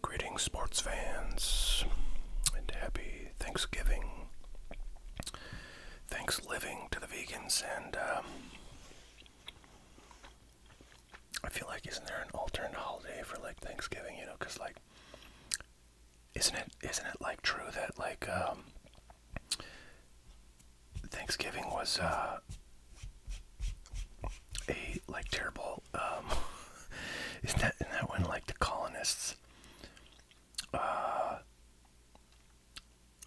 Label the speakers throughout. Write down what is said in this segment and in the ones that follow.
Speaker 1: Greetings, sports fans, and happy Thanksgiving. Thanks living to the vegans, and I feel like isn't there an alternate holiday for like Thanksgiving? You know, because like, isn't it like true that like Thanksgiving was a like terrible isn't that when like the colonists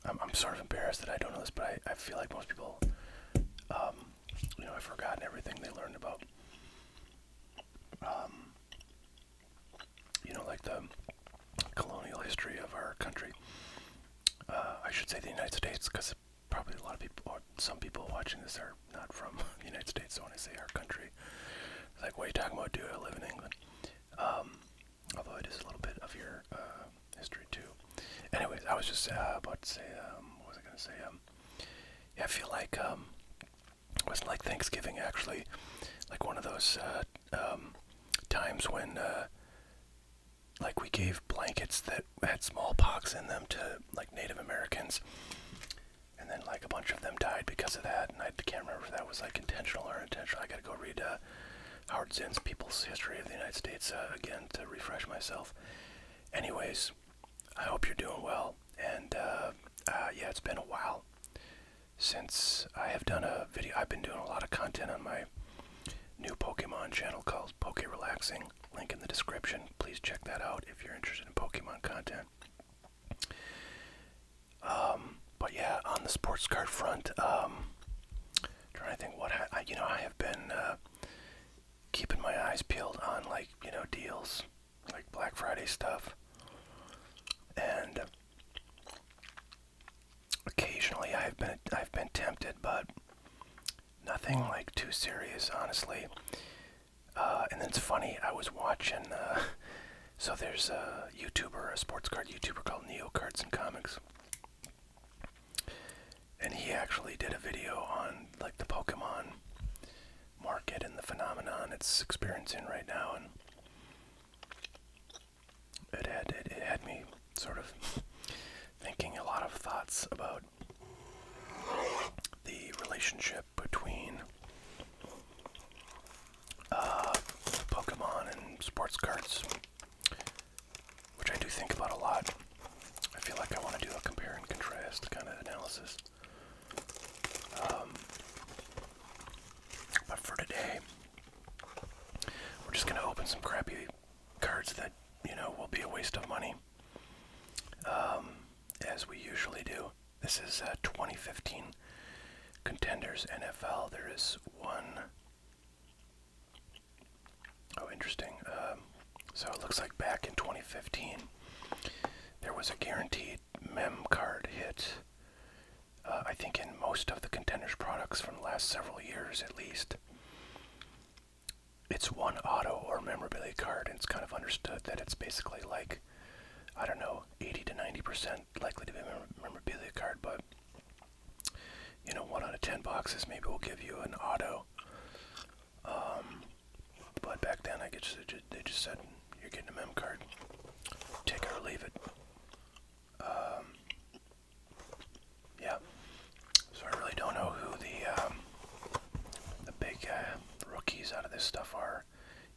Speaker 1: I'm sort of embarrassed that I don't know this, but I feel like most people, have forgotten everything they learned about, like the colonial history of our country. I should say the United States, because probably a lot of people, or some people watching this are not from the United States, so when I say our country, it's like, what are you talking about, dude? I live in England. Although it is a little bit of your history too. Anyways, I was just about to say, what was I going to say? Yeah, I feel like it wasn't like Thanksgiving actually, like one of those times when like we gave blankets that had smallpox in them to like Native Americans, and then like a bunch of them died because of that, and I can't remember if that was like intentional or unintentional. I gotta go read Howard Zinn's People's History of the United States again to refresh myself. Anyways, I hope you're doing well, and yeah, it's been a while since I have done a video. I've been doing a lot of content on my new Pokemon channel called Poke Relaxing. Link in the description. Please check that out if you're interested in Pokemon content. But yeah, on the sports card front, trying to think what I have been keeping my eyes peeled on, like, deals, like Black Friday stuff, and occasionally I've been tempted, but nothing like too serious, honestly. And then it's funny, I was watching, so there's a YouTuber, a sports card YouTuber called Neo Cards and Comics, and he actually did a video on like the Pokemon market and the phenomenon it's experiencing right now, and it had me sort of thinking a lot of thoughts about the relationship between Pokemon and sports cards, which I do think about a lot. I feel like I want to do a compare and contrast kind of analysis. But for today, we're just going to open some crappy cards that, will be a waste of money, as we usually do. This is 2015 Contenders NFL. There is one. Oh, interesting. So it looks like back in 2015, there was a guaranteed mem card hit. I think in most of the Contenders products from the last several years at least. It's one auto or memorabilia card, and it's kind of understood that it's basically like, I don't know, 80 to 90% likely to be a memorabilia card, but 1 out of 10 boxes maybe will give you an auto. But back then, I guess they just said, you're getting a mem card. Take it or leave it. Yeah. So I really don't know who the big rookies out of this stuff are.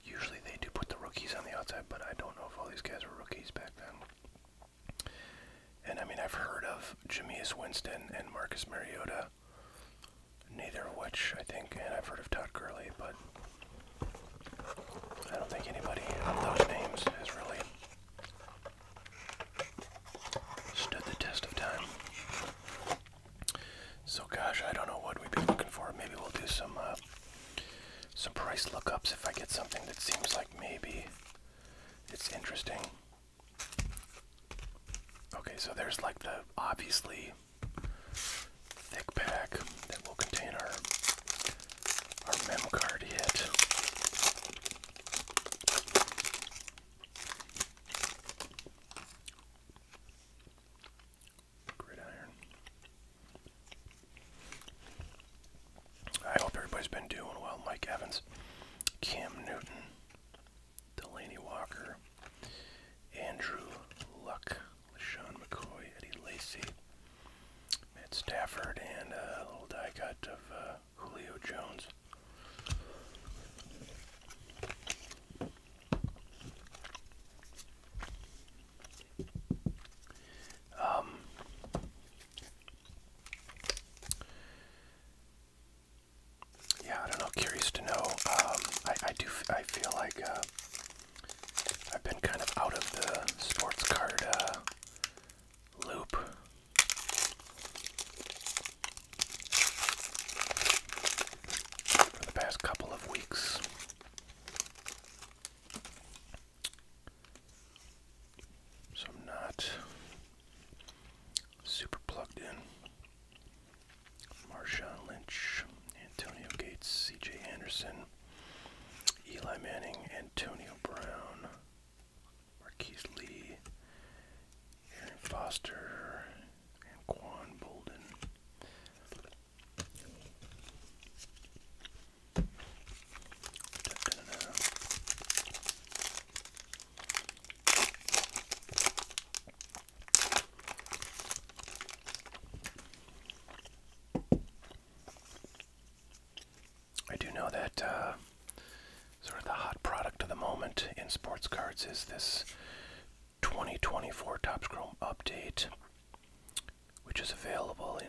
Speaker 1: Usually they do put the rookies on the outside, but I don't know if all these guys were rookies back then. And I mean, I've heard of Jameis Winston and Marcus Mariota, neither of which I think, and I've heard of Todd Gurley, but I don't think anybody of those names has really stood the test of time. So gosh, I don't know what we'd be looking for. Maybe we'll do some price lookups if I get something that seems like maybe it's interesting. Okay, so there's like the obviously thick pack that will contain our mem card hit. Gridiron. I hope everybody's been doing well. Mike Evans, Cam Newton, Delaney Walker, Andrew that sort of the hot product of the moment in sports cards is this 2024 Topps Chrome update, which is available in,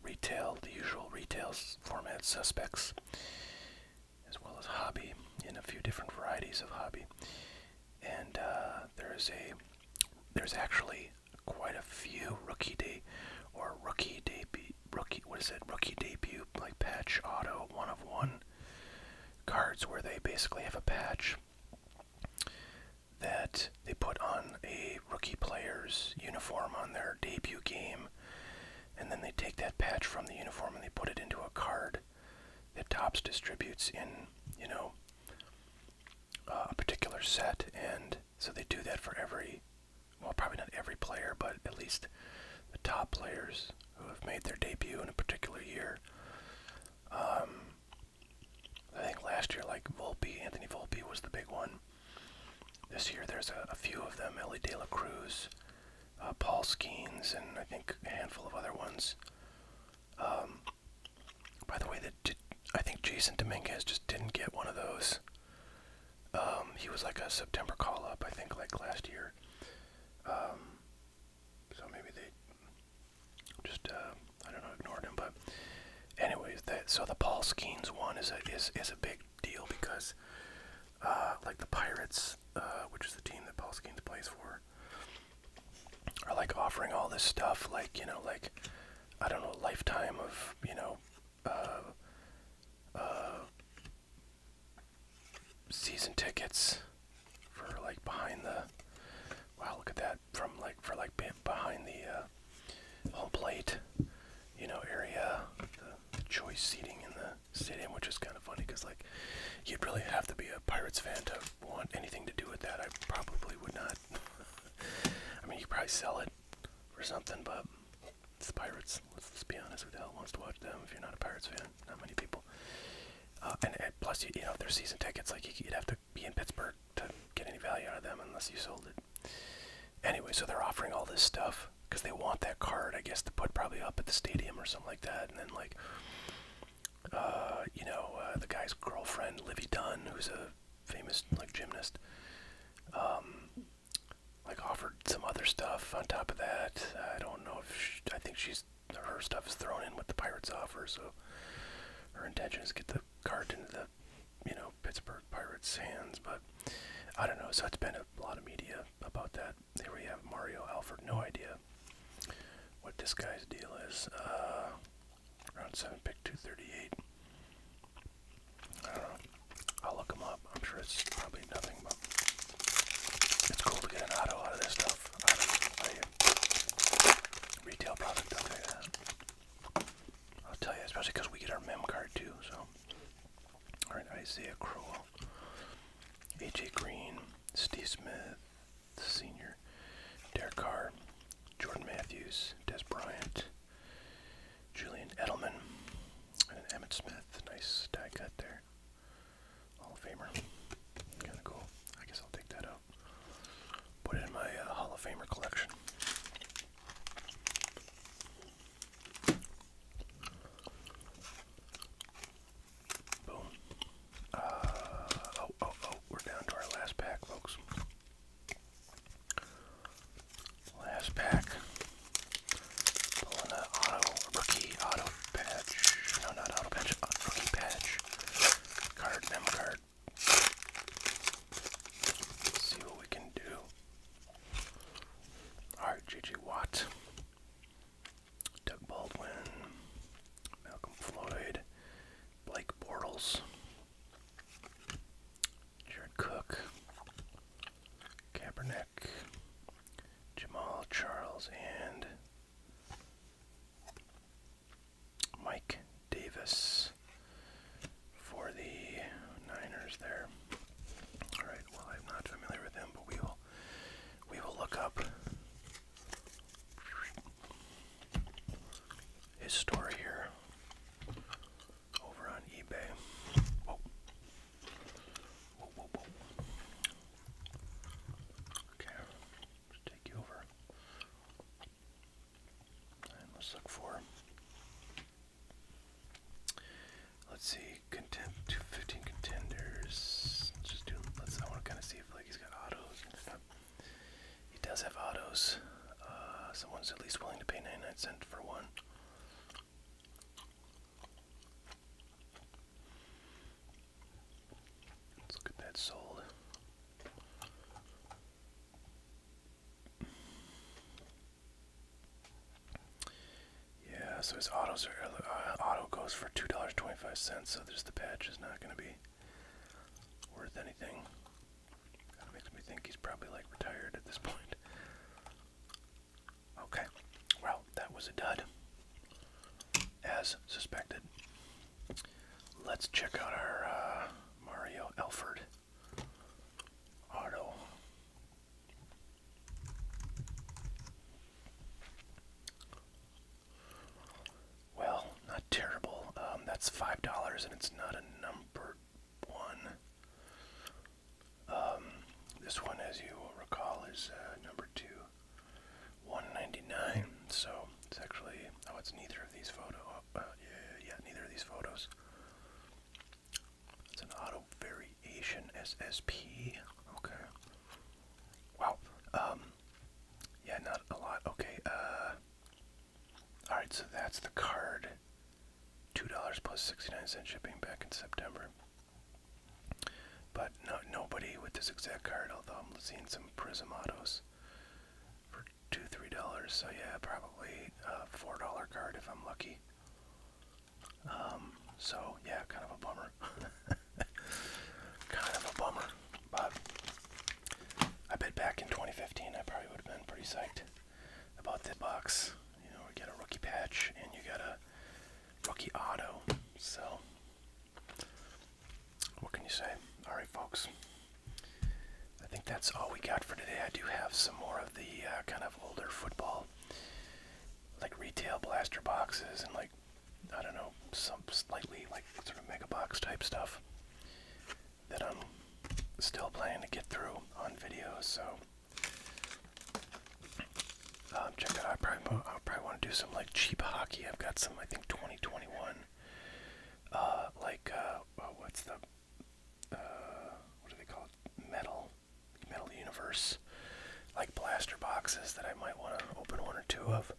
Speaker 1: retail, the usual retail format suspects, as well as hobby, in a few different varieties of hobby. And there's actually quite a few rookie debut, like patch auto 1/1 cards, where they basically have a patch that they put on a rookie player's uniform on their debut game, and then they take that patch from the uniform and they put it into a card that Topps distributes in, a particular set. And so they do that for probably not every player, but at least the top players who have made their debut in a particular year. I think last year, like Anthony Volpe was the big one. This year there's a few of them: Ellie De La Cruz, Paul Skeens, and I think a handful of other ones. By the way, I think Jason Dominguez just didn't get one of those. He was like a September call-up, I think, like last year. So maybe they just, I don't know, ignored him. But anyways, so the Paul Skeens one is a big deal because, like the Pirates, which is the team that Paul Skeens plays for, are like offering all this stuff, like, like, I don't know, lifetime of, season tickets for like behind the, wow, look at that, for behind the home plate, area, the choice seating in the stadium, which is kind of funny because, like, you'd really have to be a Pirates fan to want anything to do with that. I probably would not. I mean, you could probably sell it or something, but it's the Pirates. Let's be honest, who the hell wants to watch them if you're not a Pirates fan? Not many people. And plus, if their season tickets, like, you'd have to be in Pittsburgh to get any value out of them unless you sold it. Anyway, so they're offering all this stuff because they want that card, I guess, to put probably up at the stadium or something like that. And then, like, the guy's girlfriend, Livy Dunn, who's a famous, like, gymnast, like, offered some other stuff on top of that. I don't know if I think her stuff is thrown in with the Pirates offer, so her intention is to get the card into the, Pittsburgh Pirates' hands. But I don't know. So it's been a lot of media about that. Here we have Mario Alford. No idea what this guy's deal is. Round 7 pick 238. I don't know. I'll look him up. I'm sure it's probably nothing, but it's cool to get an auto out of this stuff. Retail product, I'll tell you that. I'll tell you, especially because we get our mem card too. So, all right, Isaiah Crowell, AJ Green, Steve Smith, Senior, Derek Carr, Jordan Matthews, Des Bryant, Julian Edelman, and Emmitt Smith. Nice die cut there. Hall of Famer. Kind of cool. I guess I'll take that out. Put it in my Hall of Famer collection. Boom. We're down to our last pack, folks. Last pack. Pulling a rookie auto patch. No, not auto patch, rookie patch. 15 contenders. Just do. I want to kind of see if like he's got autos and stuff. He does have autos. Someone's at least willing to pay 99 cents for one. Let's get that sold. Yeah, so his autos are auto goes for $2.25. So there's the patch is not going to be worth anything. Kind of makes me think he's probably like retired at this point. Okay, well, that was a dud, as suspected. Let's check out our Mario Alford auto. Well, not terrible. That's $5, and it's not a number one. This one, as you will recall, is number 2, $1.99. So it's actually it's neither of these photos. Yeah, neither of these photos. It's an auto variation SSP. Okay. Wow. Yeah, not a lot. Okay. All right. So that's the card. $2 plus 69 cents shipping back in September. But nobody with this exact card, although I'm seeing some Prism autos for $2-3. So yeah, probably a $4 card if I'm lucky. So yeah, kind of a bummer. Kind of a bummer. But I bet back in 2015 I probably would have been pretty psyched about that box. You know, we get a rookie patch and you got a rookie auto. So what can you say? Alright folks, I think that's all we got for today. I do have some more of the kind of older football, like retail blaster boxes and like, I don't know, some slightly like sort of mega box type stuff that I'm still planning to get through on video. So check it out. I'll probably want to do some like cheap hockey. I've got some, I think 2021 what's the what do they call it? Metal Universe, like blaster boxes that I might want to open one or two of,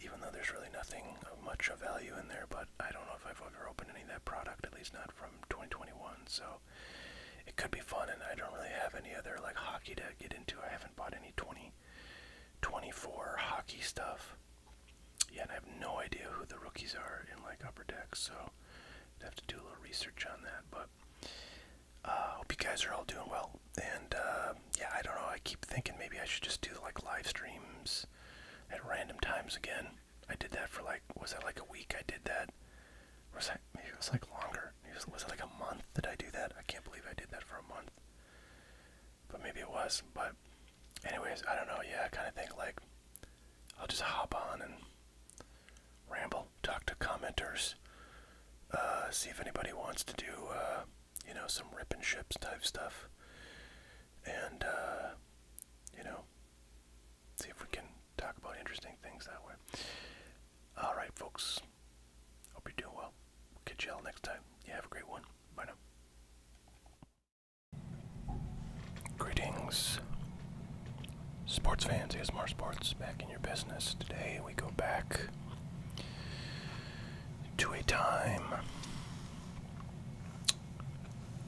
Speaker 1: even though there's really nothing of much of value in there. But I don't know if I've ever opened any of that product, at least not from 2021. So it could be fun, and I don't really have any other like hockey to get into. I haven't bought any 2024 hockey stuff yet. I have no idea who the rookies are in like Upper Deck, so I'd have to do a little research on that. But hope you guys are all doing well. And yeah, I don't know. I keep thinking maybe I should just do like live streams at random times again. I did that for like, was that like a week? I did that. Or was that, maybe it was like longer. Was it like a month that I do that? I can't believe I did that for a month. But maybe it was. But anyways, I don't know. Yeah, I kind of think like I'll just hop on and ramble, talk to commenters, see if anybody wants to do, you know, some rip and ships type stuff, and you know, see if we can talk about interesting things that way. All right, folks. Hope you're doing well. We'll catch y'all next time. You have a great one. Bye now. Greetings, sports fans. ASMR Sports back in your business. Today we go back to a time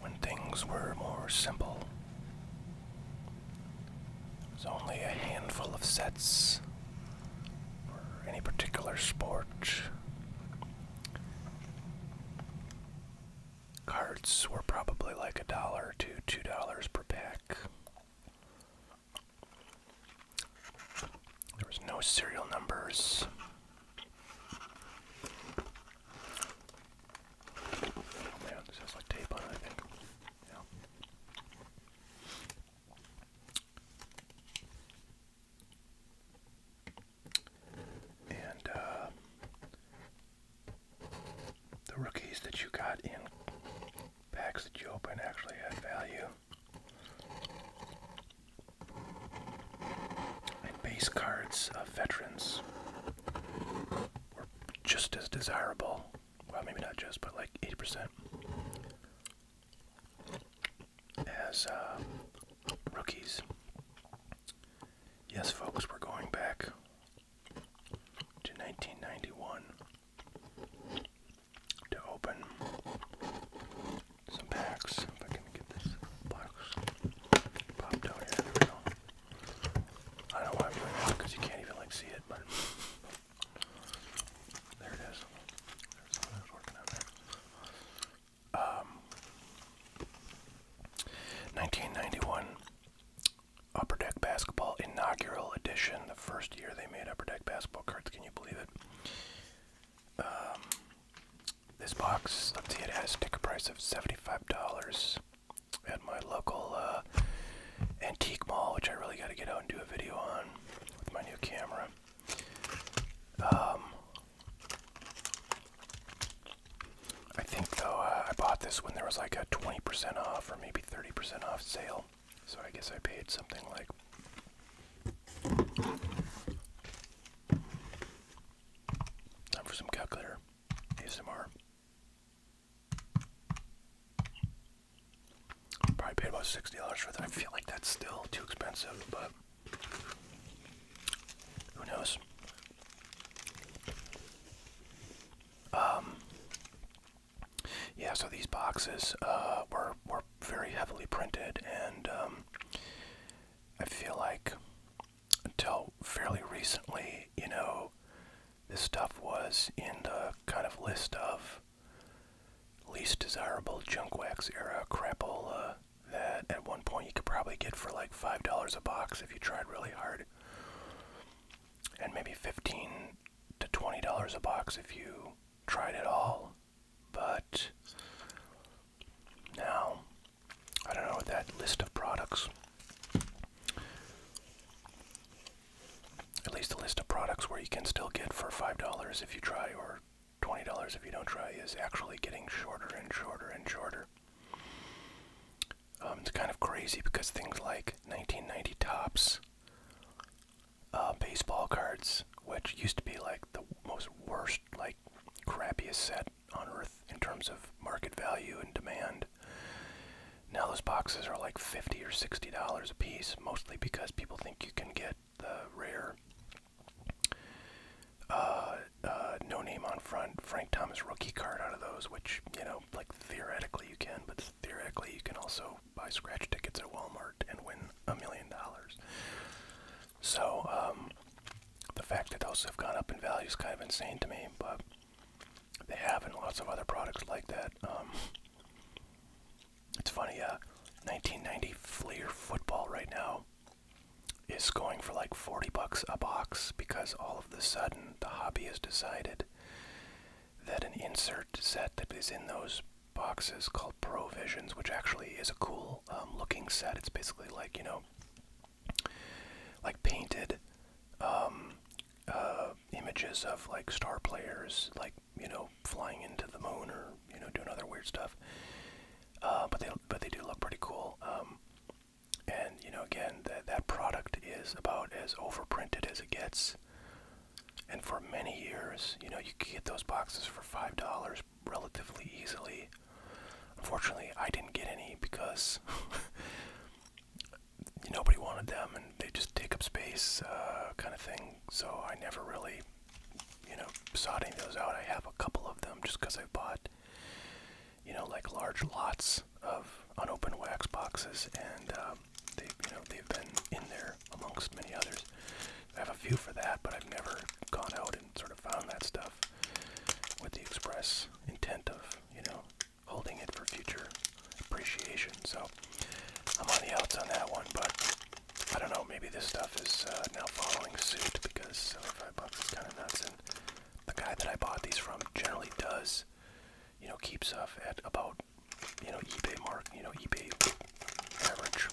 Speaker 1: when things were more simple. There's only a handful of sets for any particular sport. Cards were probably like $1 to $2 per pack. There was no serial numbers. Oh man, this has like tape on it, I think. Yeah. And the rookies that you got in packs that you open actually had value. And base cards of veterans were just as desirable. Well, maybe not just, but like 80%. cookies. Yes, folks, we're going back to 1991 to open some packs. If I can get this box popped out here. There we go. I don't know why I'm doing that because you can't even like see it, but there it is. There's something that's working on there. 1991 Upper Deck Basketball Inaugural Edition. The first year they made Upper Deck basketball cards. Can you believe it? This box, let's see, it has a sticker price of $75 at my local antique mall, which I really got to get out and do a video on with my new camera. I think, though, I bought this when there was like a 20% off or maybe 30% off sale. So I guess I paid something like time for some calculator ASMR. Probably paid about $60 for that. I feel like that's still too expensive, but who knows? Yeah, so these boxes were very heavily printed, and I feel like until fairly recently, you know, this stuff was in the kind of list of least desirable junk wax era crapola that at one point you could probably get for like $5 a box if you tried really hard, and maybe $15 to $20 a box if you tried it all. But now, I don't know, that list of products, at least a list of products where you can still get for $5 if you try, or $20 if you don't try, is actually getting shorter and shorter and shorter. It's kind of crazy because things like 1990 Topps baseball cards, which used to be like the most worst, like crappiest set on earth in terms of market value and demand. Now those boxes are like $50 or $60 a piece, mostly because people think you can get the rare no name on front Frank Thomas rookie card out of those, which, you know, like theoretically you can, but theoretically you can also buy scratch tickets at Walmart and win $1 million. So the fact that those have gone up in value is kind of insane to me, but they have in lots of other products like that. It's funny, 1990 Fleer football right now is going for like $40 a box because all of a sudden the hobby has decided that an insert set that is in those boxes called Pro Visions, which actually is a cool looking set. It's basically like, you know, like painted images of like star players, like, you know, flying into the moon or, you know, doing other weird stuff. But they do look pretty cool. And, you know, again, that product is about as overprinted as it gets. And for many years, you know, you could get those boxes for $5 relatively easily. Unfortunately, I didn't get any because nobody wanted them and they just take up space, kind of thing. So I never really, you know, sought any of those out. I have a couple of them just because I bought, you know, like large lots of unopened wax boxes, and they've been in there amongst many others. I have a few for that, but I've never gone out and sort of found that stuff with the express intent of, you know, holding it for future appreciation. So I'm on the outs on that one, but I don't know, maybe this stuff is now following suit because $75 is kind of nuts, and the guy that I bought these from generally does, you know, keep stuff at about, you know, eBay average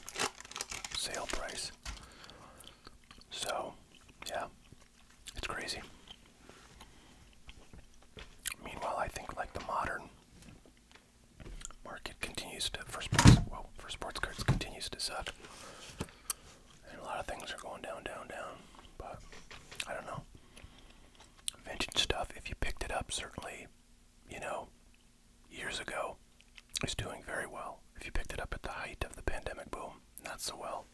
Speaker 1: sale price. So, yeah, it's crazy. Meanwhile, I think like the modern market continues to, for sports cards continues to suck. And a lot of things are going down, down, down. But, I don't know. Vintage stuff, if you picked it up, certainly, you know, years ago, is doing very well. if you picked it up at the height of the pandemic boom, not so well.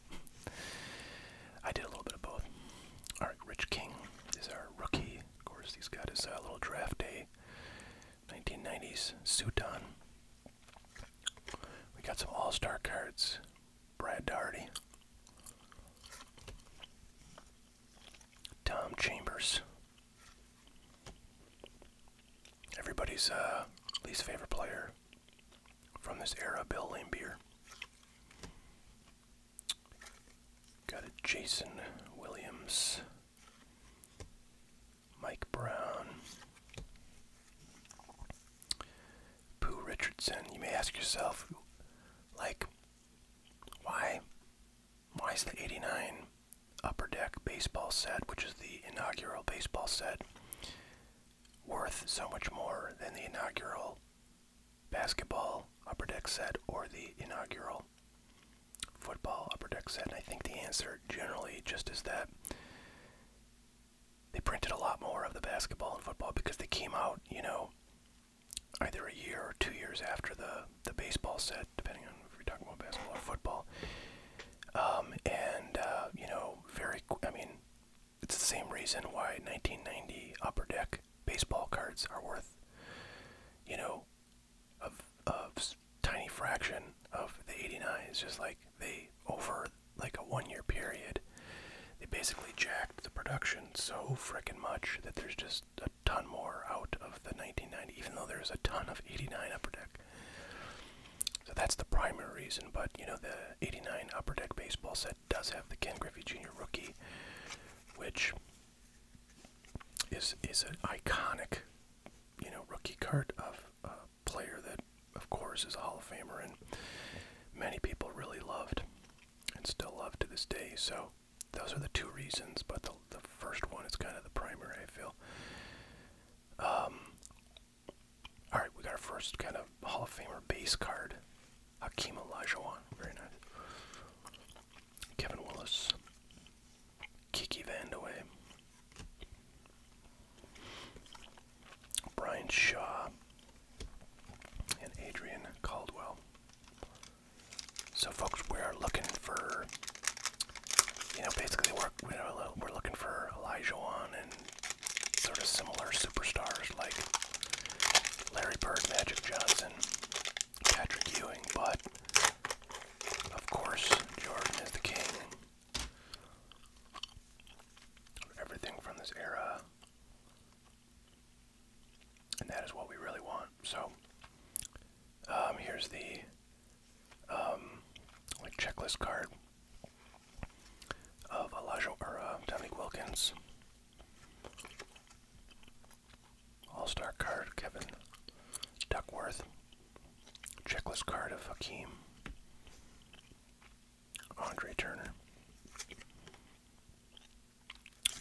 Speaker 1: I did a little bit of both. All right, Rich King is our rookie. Of course, he's got his little draft day 1990s suit on. We got some all-star cards. Brad Daugherty. Tom Chambers. Everybody's least favorite player from this era, Bill Laimbeer. Got a Jason Williams. Mike Brown. Pooh Richardson. You may ask yourself, like, why is the 89 Upper Deck baseball set, which is the inaugural baseball set, worth so much more than the inaugural basketball Upper Deck set or the inaugural football Upper Deck set? And I think the answer generally just is that they printed a lot more of the basketball and football because they came out, you know, either a year or 2 years after the baseball set, depending on if we're talking about basketball or football. You know, I mean, it's the same reason why 1990 Upper Deck baseball cards are worth, you know, a tiny fraction of the 89. It's just like they, over like a 1 year period, they basically jacked the production so frickin' much that there's just a ton more out of the 1990, even though there's a ton of 89 Upper Deck. So that's the primary reason, but you know, the 89 Upper Deck baseball set does have the Ken Griffey Jr. rookie, which is an iconic, you know, rookie card of a player that, of course, is a Hall of Famer and many people really loved and still love to this day. So those are the two reasons, but the first one is kind of the primary, I feel. Alright, we got our first kind of Hall of Famer base card. Hakeem Olajuwon, very nice. Kevin Willis. Kiki Vandeweghe. Brian Shaw. And Adrian Caldwell. So folks, we're looking for, you know, basically we're looking for Olajuwon and sort of similar superstars like Larry Bird, Magic Johnson, Patrick Ewing, but of course Jordan is the king of everything from this era, and that is what we really want. So here's the like checklist card of Dominique Wilkins. All-Star card, Kevin Duckworth. Checklist card of Hakeem. Andre Turner.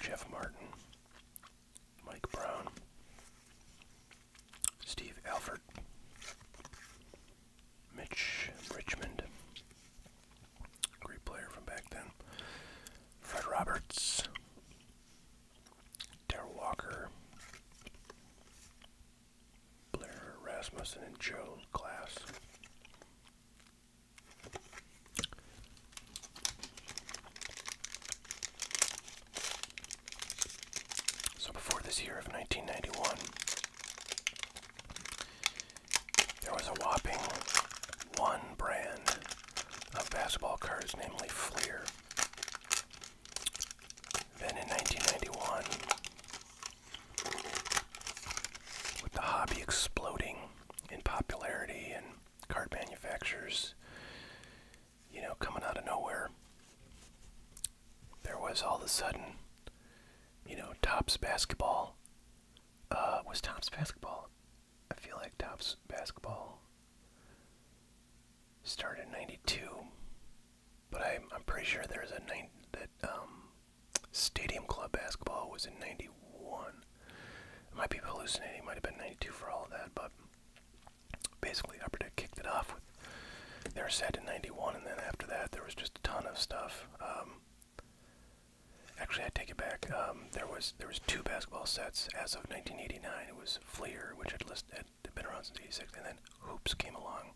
Speaker 1: Jeff Martin. Mike Brown. Steve Alford. Mitch Richmond. Great player from back then. Fred Roberts. Darrell Walker. Blair Rasmussen and Joe Glass. So before this year of 1991, there was a whopping one brand of basketball cards, namely Fleer. Then in 1991, with the hobby exploding in popularity and card manufacturers, you know, coming out of nowhere, there was all of a sudden, you know, Topps Basketball. Was Topps Basketball? I feel like Topps Basketball started in '92, but I'm pretty sure there's a Stadium Club Basketball was in '91. I might be hallucinating. It might have been '92 for all of that, but basically Upper Deck kicked it off with their set in '91, and then after that there was just a ton of stuff. Actually, I take it back. There was two basketball sets as of 1989. It was Fleer, which had been around since '86, and then Hoops came along.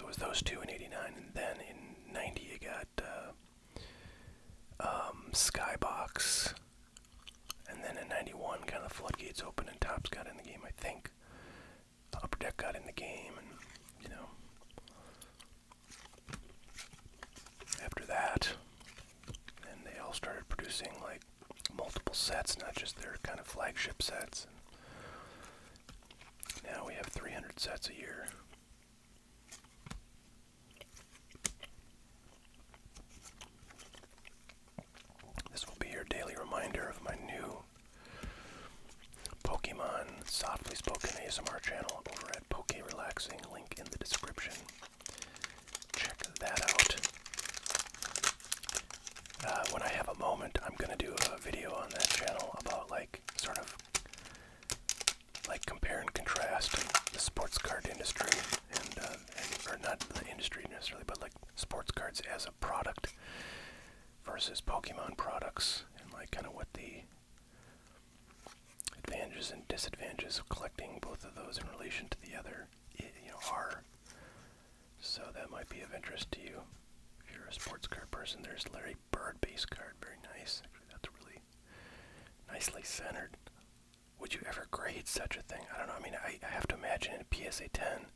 Speaker 1: it was those two in '89, and then in '90 you got Skybox, and then in '91 kind of floodgates opened and Topps got in the game. I think Upper Deck got in the game, and you know, after that, then they all started producing like multiple sets, not just their kind of flagship sets. And now we have 300 sets a year. This will be your daily reminder of my new Pokemon Softly Spoken ASMR channel over at Poke Relaxing, link in the description. Check that out. When I have a moment, I'm gonna do a video on that channel about like sort of like compare and contrast the sports card industry and or not the industry necessarily, but like sports cards as a product versus Pokemon products, and like kind of what the advantages and disadvantages of collecting both of those in relation to the other, you know, are. So that might be of interest to you if you're a sports card person. There's Larry Bird base card, very nice. Actually, that's really nicely centered. Would you ever grade such a thing? I don't know. I mean, I have to imagine in a PSA 10.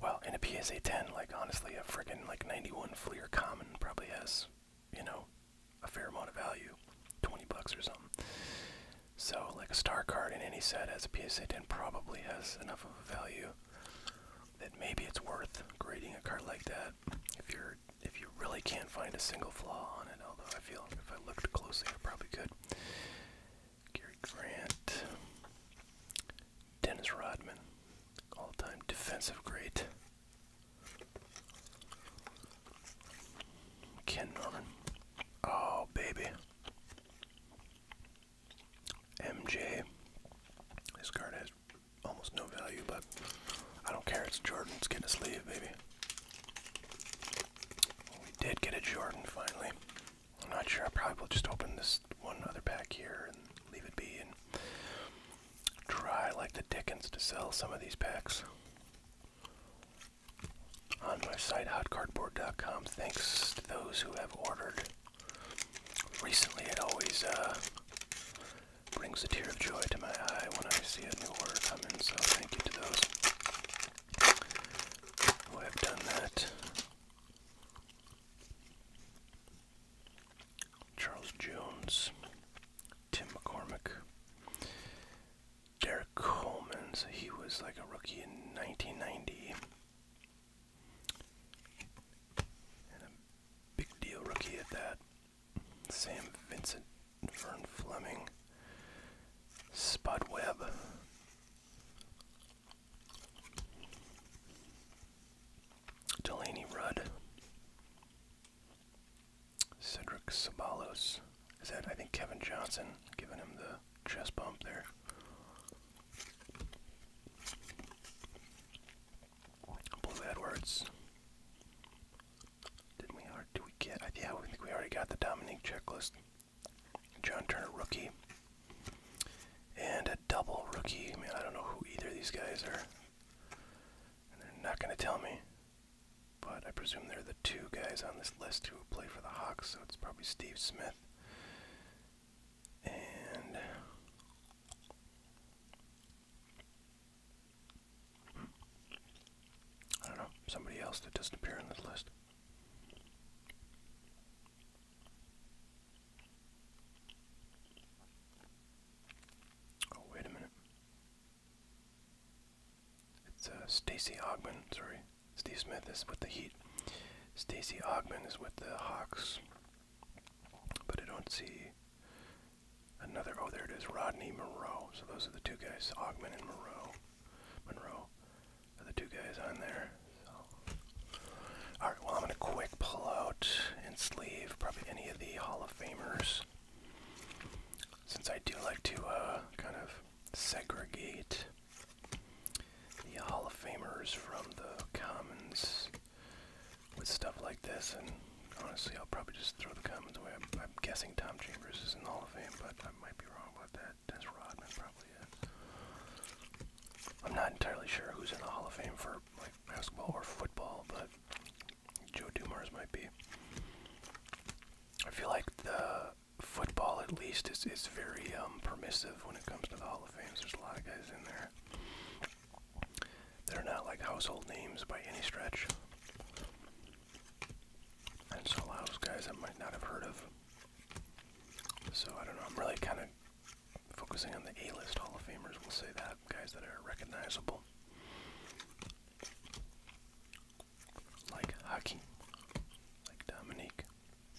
Speaker 1: Well, in a PSA 10, like honestly, a friggin' like 91 Fleer Common probably has, you know, a fair amount of value, $20 or something. So, like a star card in any set as a PSA 10 probably has enough of a value that maybe it's worth grading a card like that. If you really can't find a single flaw on it, although I feel if I looked closely, I probably could. Gary Grant, Dennis Rodman, all-time defensive great. Ken Norman. Oh, baby. MJ. This card has almost no value, but I don't care. It's Jordan. Let's get a sleeve, baby. We did get a Jordan finally. I'm not sure. I probably will just open this one other pack here and leave it be and try like the dickens to sell some of these packs on my site, hotcardboard.com. Thanks to those who have ordered recently. It always brings a tear of joy to my eye when I see a new order come in, so thank you to those who have done that. Charles Jones, Tim McCormick, Derek Coleman, so he was like a rookie in 1990. And a big deal rookie at that. Sam Vincent, Vern Fleming, Spud Webb, Delaney Rudd, Cedric Sabalos. Is that, I think, Kevin Johnson giving him the chest bump there. Blue Edwards. Did we get? Yeah, I think we already got the Dominique checklist. John Turner rookie. And a double rookie. I mean, I don't know who either of these guys are. And they're not going to tell me. But I presume they're the two guys on this list who play for the Hawks, so it's probably Steve Smith. And I don't know, somebody else that doesn't appear on this list. Oh, wait a minute. It's Stacey Augmon, sorry. Steve Smith is with the Heat. Stacey Augmon is with the Hawks. But I don't see another. Oh, there it is. Rodney Monroe. So those are the two guys. Augmon and Monroe. Monroe are the two guys on there. So. Alright, well, I'm going to quick pull out and sleeve probably any of the Hall of Famers. Since I do like to kind of segregate the Hall of Famers from the commons with stuff like this, and honestly, I'll probably just throw the commons away. I'm guessing Tom Chambers is in the Hall of Fame, but I might be wrong about that. Dennis Rodman probably is. I'm not entirely sure who's in the Hall of Fame for like basketball or football, but East is very permissive when it comes to the Hall of Fames. There's a lot of guys in there. They're not like household names by any stretch. And so a lot of those guys I might not have heard of. So I don't know, I'm really kind of focusing on the A-list Hall of Famers, we'll say that. Guys that are recognizable. Like Hockey. Like Dominique.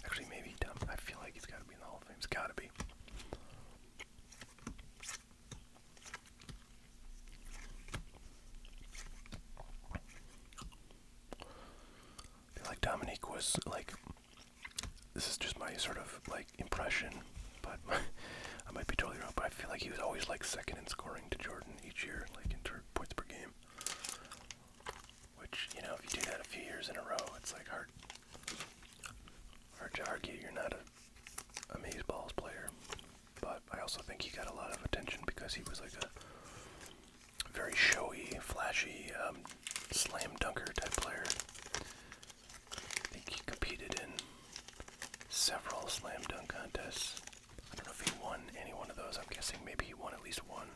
Speaker 1: Actually, maybe I feel like he's got to be in the Hall of Fame. It's got to be. I feel like Dominique was like, this is just my sort of like impression, but I might be totally wrong, but I feel like he was always like second in scoring to Jordan each year, like in points per game. Which, you know, if you do that a few years in a row, it's like hard to argue you're not a amazeballs player. But I also think he got a lot of attention because he was like a very showy, flashy, slam dunker type player. I think he competed in several slam dunk contests. I don't know if he won any one of those. I'm guessing maybe he won at least one.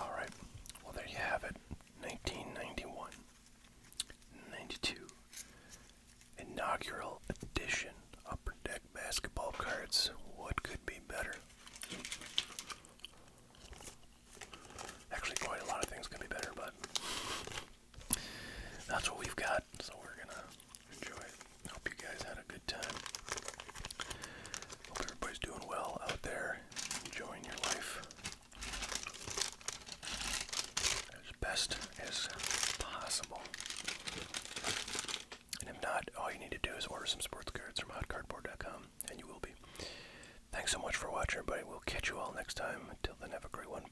Speaker 1: All right. Well, there you have it. 1991, 92 inaugural edition Upper Deck basketball cards. What could be better? Actually, quite a lot of things could be better, but that's what we've got, so we're gonna enjoy it. Hope you guys had a good time. Hope everybody's doing well out there, enjoying your life as best as possible. And if not, all you need to do is order some sports cards from hotcardboard.com, and you will be. Thanks so much for watching, everybody. We'll catch you all next time. Until then, have a great one.